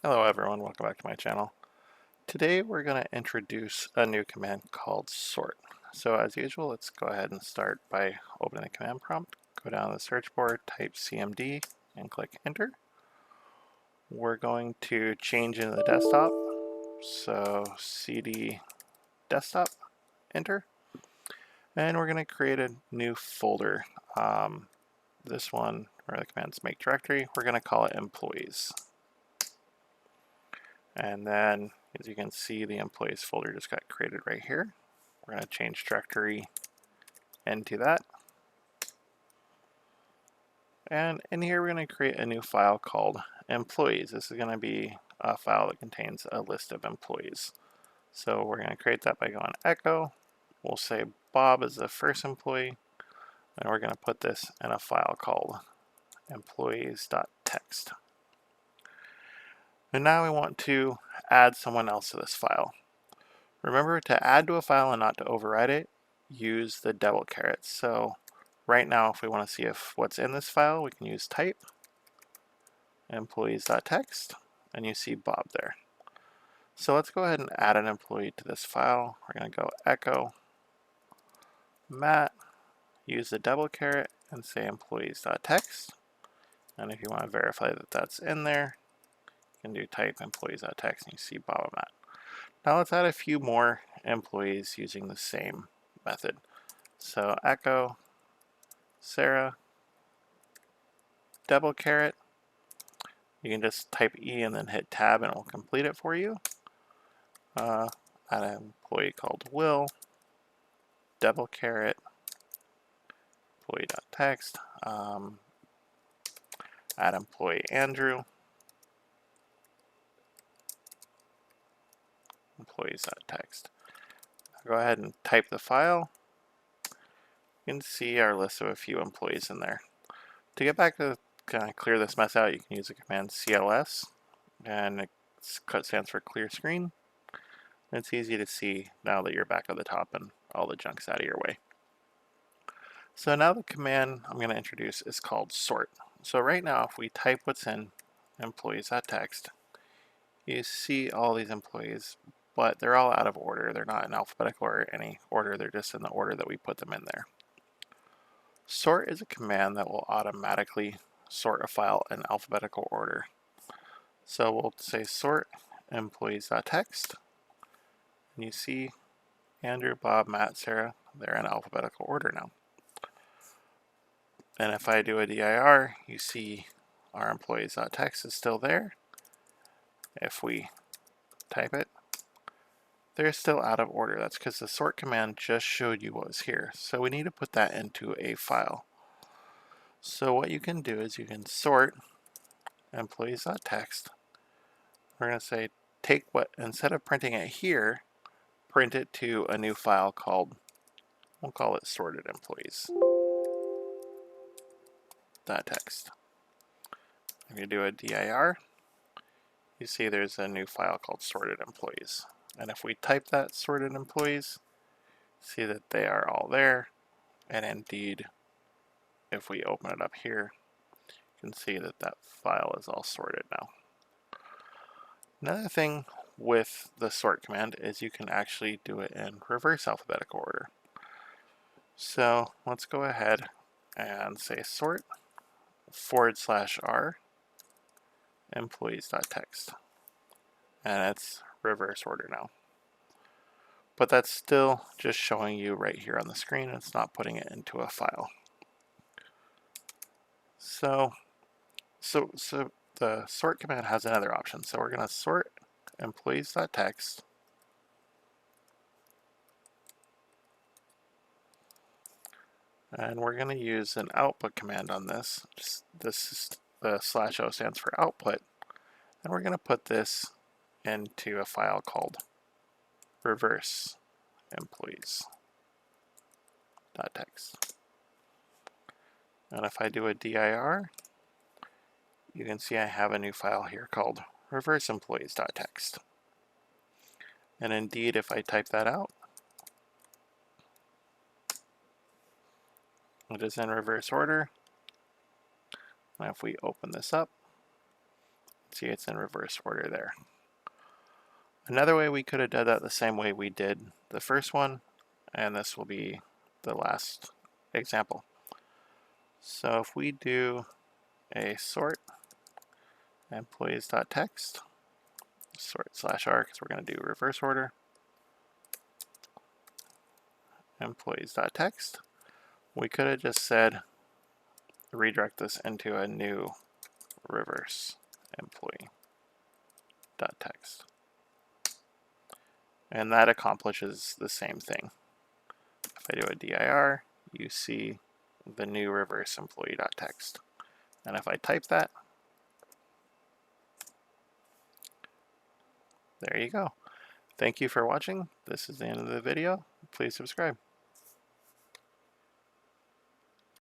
Hello everyone, welcome back to my channel. Today we're going to introduce a new command called sort. So as usual, let's go ahead and start by opening the command prompt. Go down to the search board, type CMD, and click enter. We're going to change into the desktop. So cd desktop, enter. And we're going to create a new folder. This one, where the command's make directory, we're going to call it employees. And then, as you can see, the employees folder just got created right here. We're going to change directory into that. And in here, we're going to create a new file called employees. This is going to be a file that contains a list of employees. So we're going to create that by going echo. We'll say Bob is the first employee, and we're going to put this in a file called employees.txt. And now we want to add someone else to this file. Remember, to add to a file and not to override it, use the double caret. So right now, if we want to see if what's in this file, we can use type employees.txt, and you see Bob there. So let's go ahead and add an employee to this file. We're going to go echo Matt, use the double caret, and say employees.txt. And if you want to verify that that's in there, you can do type employees.txt, and you see Bob and Matt. Now let's add a few more employees using the same method. So echo Sarah, double caret. You can just type E and then hit tab and it will complete it for you. Add an employee called Will, double caret, employee.txt. Add employee Andrew, employees.txt. Go ahead and type the file. You can see our list of a few employees in there. To get back to kind of clear this mess out, you can use the command CLS, and it stands for clear screen. It's easy to see now that you're back at the top and all the junk's out of your way. So now the command I'm going to introduce is called sort. So right now, if we type what's in employees.txt, you see all these employees, but they're all out of order. They're not in alphabetical or any order. They're just in the order that we put them in there. Sort is a command that will automatically sort a file in alphabetical order. So we'll say sort employees.txt, and you see Andrew, Bob, Matt, Sarah, they're in alphabetical order now. And if I do a dir, you see our employees.txt is still there. If we type it, they're still out of order. That's because the sort command just showed you what was here. So we need to put that into a file. So what you can do is you can sort employees.txt. We're going to say take what, instead of printing it here, print it to a new file called, we'll call it sorted employees.txt. If you do a dir, you see there's a new file called sorted employees. And if we type that sorted employees, see that they are all there. And indeed, if we open it up here, you can see that that file is all sorted now. Another thing with the sort command is you can actually do it in reverse alphabetical order. So let's go ahead and say sort /r employees.txt. And it's reverse order now. But that's still just showing you right here on the screen. It's not putting it into a file. So the sort command has another option. So we're going to sort employees.txt. And we're going to use an output command on this. This is the /o stands for output. And we're going to put this into a file called reverse employees.txt. And if I do a dir, you can see I have a new file here called reverse employees.txt. And indeed, if I type that out, it is in reverse order. And if we open this up, See, it's in reverse order there. Another way we could have done that the same way we did the first one, and this will be the last example. So if we do a sort employees.text, sort /r because we're going to do reverse order, employees.text, we could have just said redirect this into a new reverse employee.text. And that accomplishes the same thing. If I do a dir, you see the new reverse employee.text. And if I type that, there you go. Thank you for watching. This is the end of the video. Please subscribe.